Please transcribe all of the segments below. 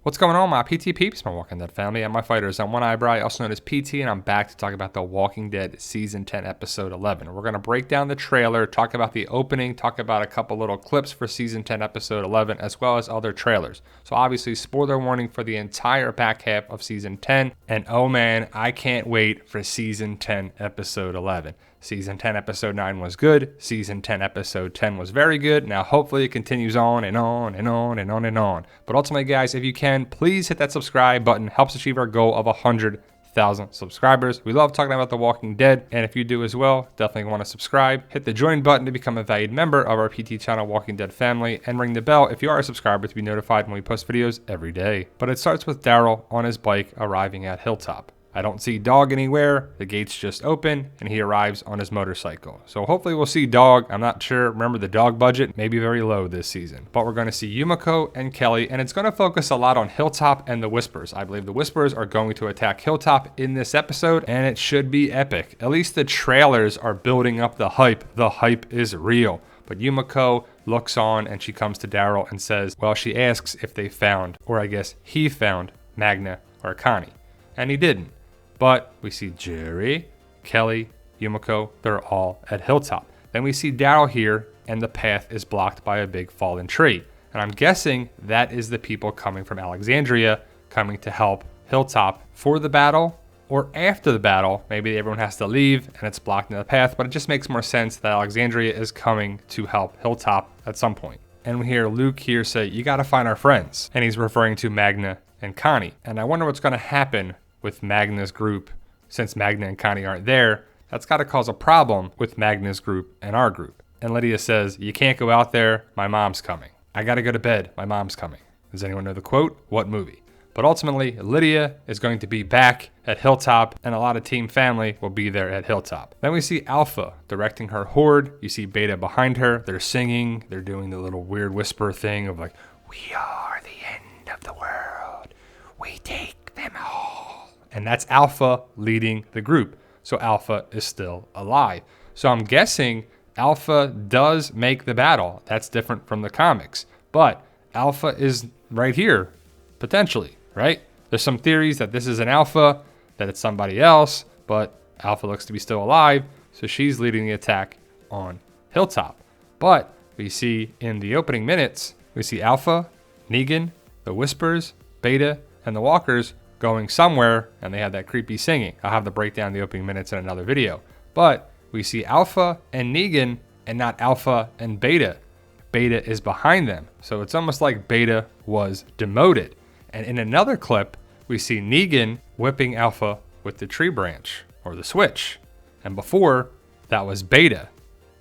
What's going on, my PT peeps, my Walking Dead family, and my fighters? I'm One Eyebrow, also known as PT, and I'm back to talk about The Walking Dead Season 10, Episode 11. We're going to break down the trailer, talk about the opening, talk about a couple little clips for Season 10, Episode 11, as well as other trailers. So obviously, spoiler warning for the entire back half of Season 10, and oh man, I can't wait for Season 10, Episode 11. Season 10, Episode 9 was good. Season 10, Episode 10 was very good. Now, hopefully, it continues on and on and on and on and on. But ultimately, guys, if you can, please hit that subscribe button. Helps achieve our goal of 100,000 subscribers. We love talking about The Walking Dead. And if you do as well, definitely want to subscribe. Hit the join button to become a valued member of our PT channel Walking Dead family. And ring the bell if you are a subscriber to be notified when we post videos every day. But it starts with Daryl on his bike arriving at Hilltop. I don't see Dog anywhere. The gates just open and he arrives on his motorcycle. So hopefully we'll see Dog. I'm not sure. Remember, the Dog budget may be very low this season. But we're going to see Yumiko and Kelly, and it's going to focus a lot on Hilltop and the Whispers. I believe the Whispers are going to attack Hilltop in this episode, and it should be epic. At least the trailers are building up the hype. The hype is real. But Yumiko looks on and she comes to Daryl and says, well, she asks if they found, or I guess he found, Magna or Connie. And he didn't. But we see Jerry, Kelly, Yumiko, they're all at Hilltop. Then we see Daryl here, and the path is blocked by a big fallen tree. And I'm guessing that is the people coming from Alexandria, coming to help Hilltop for the battle, or after the battle. Maybe everyone has to leave, and it's blocked in the path, but it just makes more sense that Alexandria is coming to help Hilltop at some point. And we hear Luke here say, you gotta find our friends. And he's referring to Magna and Connie. And I wonder what's gonna happen with Magna's group. Since Magna and Connie aren't there, that's got to cause a problem with Magna's group and our group. And Lydia says, you can't go out there, my mom's coming. I gotta go to bed, my mom's coming. Does anyone know the quote? What movie? But ultimately, Lydia is going to be back at Hilltop, and a lot of Team Family will be there at Hilltop. Then we see Alpha directing her horde. You see Beta behind her. They're singing. They're doing the little weird whisper thing of like, we are the end of the world. We take them all. And that's Alpha leading the group. So Alpha is still alive. So I'm guessing Alpha does make the battle. That's different from the comics. But Alpha is right here, potentially, right? There's some theories that this is an Alpha, that it's somebody else, but Alpha looks to be still alive. So she's leading the attack on Hilltop. But we see in the opening minutes, we see Alpha, Negan, the Whispers, Beta, and the Walkers going somewhere, and they have that creepy singing. I'll have the breakdown of the opening minutes in another video. But we see Alpha and Negan and not Alpha and Beta. Beta is behind them. So it's almost like Beta was demoted. And in another clip, we see Negan whipping Alpha with the tree branch or the switch. And before, that was Beta.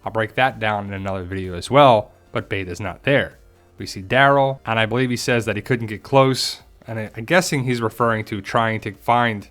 I'll break that down in another video as well, but Beta's not there. We see Daryl, and I believe he says that he couldn't get close. And I'm guessing he's referring to trying to find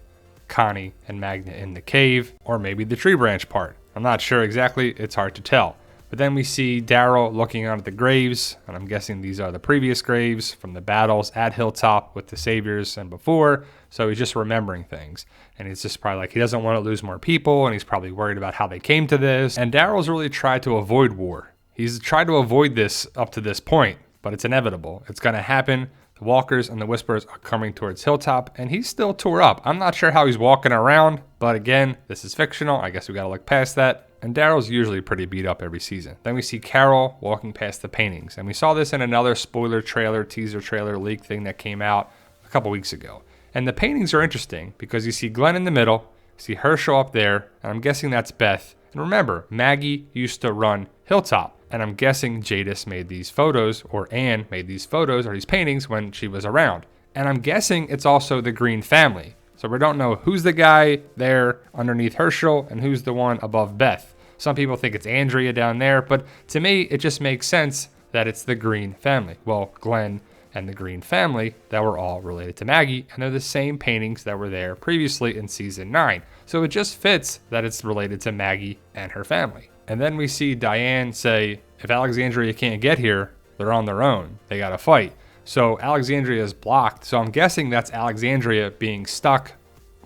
Connie and Magna in the cave, or maybe the tree branch part. I'm not sure exactly, it's hard to tell. But then we see Daryl looking out at the graves, and I'm guessing these are the previous graves from the battles at Hilltop with the Saviors and before, so he's just remembering things. And he's just probably like, he doesn't want to lose more people, and he's probably worried about how they came to this. And Daryl's really tried to avoid war. He's tried to avoid this up to this point, but it's inevitable. It's going to happen. The Walkers and the Whispers are coming towards Hilltop, and he's still tore up. I'm not sure how he's walking around, but again, this is fictional. I guess we gotta look past that. And Daryl's usually pretty beat up every season. Then we see Carol walking past the paintings, and we saw this in another spoiler trailer, teaser trailer, leak thing that came out a couple weeks ago. And the paintings are interesting because you see Glenn in the middle, you see Herschel up there, and I'm guessing that's Beth. And remember, Maggie used to run Hilltop. And I'm guessing Jadis made these photos, or Anne made these photos or these paintings when she was around. And I'm guessing it's also the Green family. So we don't know who's the guy there underneath Herschel and who's the one above Beth. Some people think it's Andrea down there, but to me, it just makes sense that it's the Green family. Well, Glenn and the Green family that were all related to Maggie, and they're the same paintings that were there previously in season 9. So it just fits that it's related to Maggie and her family. And then we see Diane say, if Alexandria can't get here, they're on their own. They got to fight. So Alexandria is blocked. So I'm guessing that's Alexandria being stuck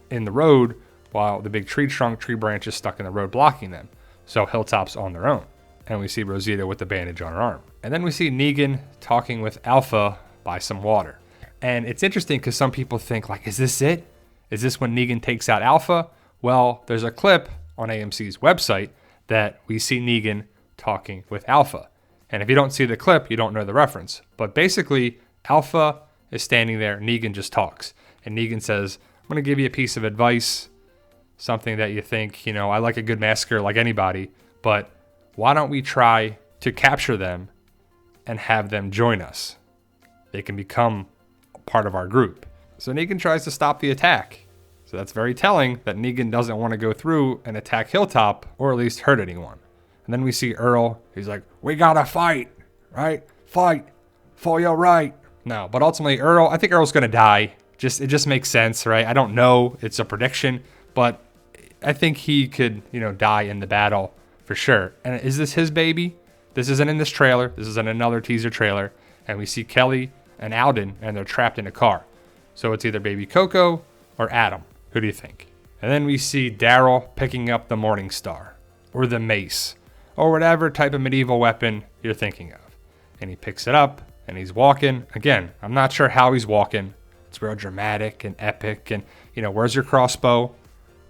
in the road while the big tree branch is stuck in the road blocking them. So Hilltop's on their own. And we see Rosita with the bandage on her arm. And then we see Negan talking with Alpha by some water. And it's interesting because some people think, like, is this it? Is this when Negan takes out Alpha? Well, there's a clip on AMC's website that we see Negan talking with Alpha. And if you don't see the clip, you don't know the reference. But basically, Alpha is standing there. Negan just talks. And Negan says, I'm going to give you a piece of advice, something that you think, I like a good massacre like anybody, but why don't we try to capture them and have them join us? They can become part of our group. So Negan tries to stop the attack. So that's very telling that Negan doesn't want to go through and attack Hilltop or at least hurt anyone. And then we see Earl. He's like, we gotta fight, right? Fight for your right. No, but ultimately I think Earl's gonna die. It just makes sense, right? I don't know. It's a prediction, but I think he could, die in the battle for sure. And is this his baby? This isn't in this trailer. This is in another teaser trailer. And we see Kelly and Alden, and they're trapped in a car. So it's either baby Coco or Adam. Who do you think? And then we see Daryl picking up the Morning Star or the mace or whatever type of medieval weapon you're thinking of. And he picks it up and he's walking. Again, I'm not sure how he's walking. It's real dramatic and epic. And, where's your crossbow?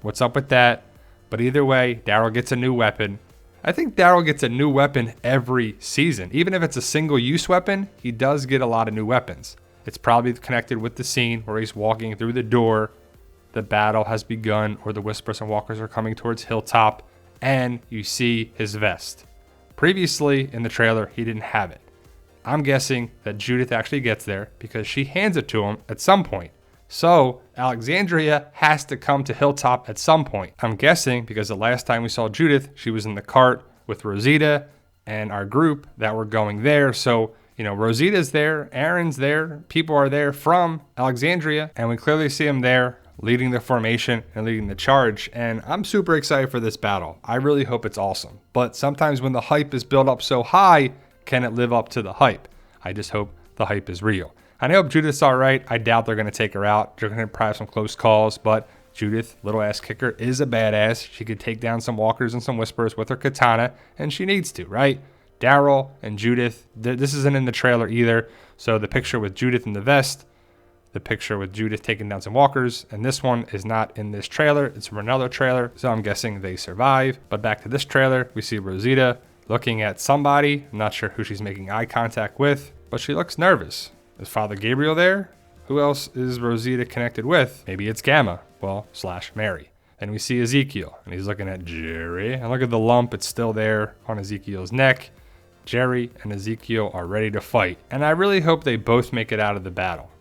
What's up with that? But either way, Daryl gets a new weapon. I think Daryl gets a new weapon every season. Even if it's a single-use weapon, he does get a lot of new weapons. It's probably connected with the scene where he's walking through the door. The battle has begun, or the Whispers and Walkers are coming towards Hilltop, and you see his vest. Previously in the trailer, he didn't have it. I'm guessing that Judith actually gets there because she hands it to him at some point. So Alexandria has to come to Hilltop at some point. I'm guessing because the last time we saw Judith, she was in the cart with Rosita and our group that were going there. So, Rosita's there, Aaron's there, people are there from Alexandria, and we clearly see him there leading the formation and leading the charge. And I'm super excited for this battle. I really hope it's awesome. But sometimes when the hype is built up so high, can it live up to the hype? I just hope the hype is real. And I hope Judith's all right. I doubt they're going to take her out. They're going to probably have some close calls, but Judith, little ass kicker, is a badass. She could take down some walkers and some whispers with her katana, and she needs to, right? Daryl and Judith, this isn't in the trailer either. So the picture with Judith in the vest, the picture with Judith taking down some walkers, and this one is not in this trailer. It's from another trailer, so I'm guessing they survive. But back to this trailer, we see Rosita looking at somebody. I'm not sure who she's making eye contact with, but she looks nervous. Is Father Gabriel there? Who else is Rosita connected with? Maybe it's Gamma, / Mary. Then we see Ezekiel, and he's looking at Jerry. And look at the lump, it's still there on Ezekiel's neck. Jerry and Ezekiel are ready to fight, and I really hope they both make it out of the battle.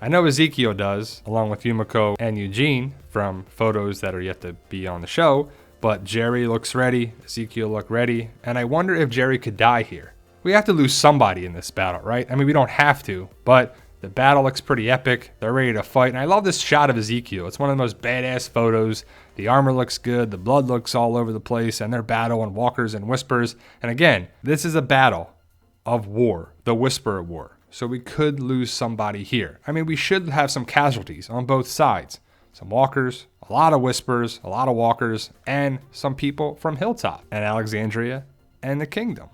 I know Ezekiel does, along with Yumiko and Eugene from photos that are yet to be on the show, but Jerry looks ready, Ezekiel look ready, and I wonder if Jerry could die here. We have to lose somebody in this battle, right? I mean, we don't have to, but the battle looks pretty epic. They're ready to fight, and I love this shot of Ezekiel. It's one of the most badass photos. The armor looks good, the blood looks all over the place, and their battle and walkers and whispers. And again, this is a battle of war, the Whisperer War. So we could lose somebody here. I mean, we should have some casualties on both sides. Some walkers, a lot of whispers, a lot of walkers, and some people from Hilltop and Alexandria and the Kingdom.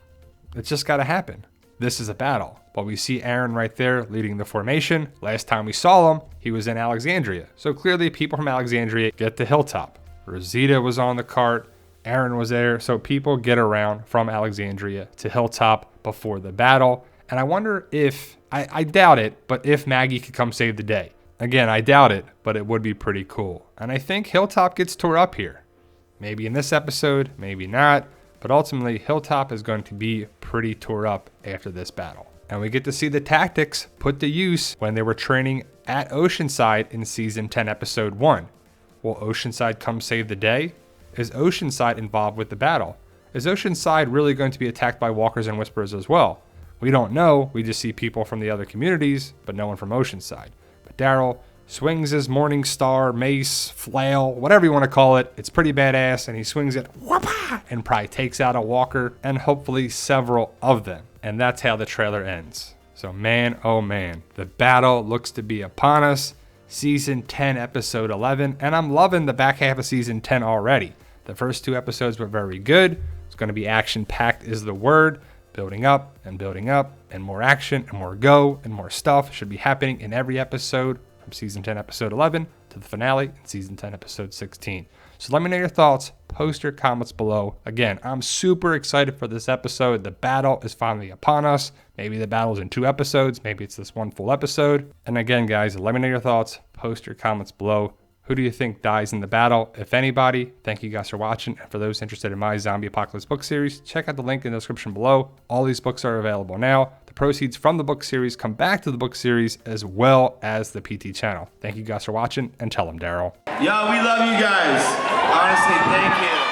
It's just got to happen. This is a battle. But we see Aaron right there leading the formation. Last time we saw him, he was in Alexandria. So clearly people from Alexandria get to Hilltop. Rosita was on the cart. Aaron was there. So people get around from Alexandria to Hilltop before the battle. And I wonder if, I doubt it, but if Maggie could come save the day. Again, I doubt it, but it would be pretty cool. And I think Hilltop gets tore up here. Maybe in this episode, maybe not. But ultimately, Hilltop is going to be pretty tore up after this battle. And we get to see the tactics put to use when they were training at Oceanside in Season 10, Episode 1. Will Oceanside come save the day? Is Oceanside involved with the battle? Is Oceanside really going to be attacked by walkers and whisperers as well? We don't know. We just see people from the other communities, but no one from Oceanside. But Daryl swings his Morning Star, mace, flail, whatever you want to call it. It's pretty badass, and he swings it, whoop-ah, and probably takes out a walker, and hopefully several of them. And that's how the trailer ends. So man, oh man, the battle looks to be upon us. Season 10, Episode 11, and I'm loving the back half of Season 10 already. The first 2 episodes were very good. It's going to be action-packed is the word. building up and building up, and more action and more go and more stuff should be happening in every episode from season 10 episode 11 to the finale in season 10 episode 16. So let me know your thoughts, post your comments below. Again, I'm super excited for this episode. The battle is finally upon us. Maybe the battle's in 2 episodes, maybe it's this one full episode. And again, guys, let me know your thoughts, post your comments below. Who do you think dies in the battle, if anybody? Thank you guys for watching. And for those interested in my Zombie Apocalypse book series, check out the link in the description below. All these books are available now. The proceeds from the book series come back to the book series as well as the PT channel. Thank you guys for watching, and tell them, Daryl. Yo, we love you guys. Honestly, thank you.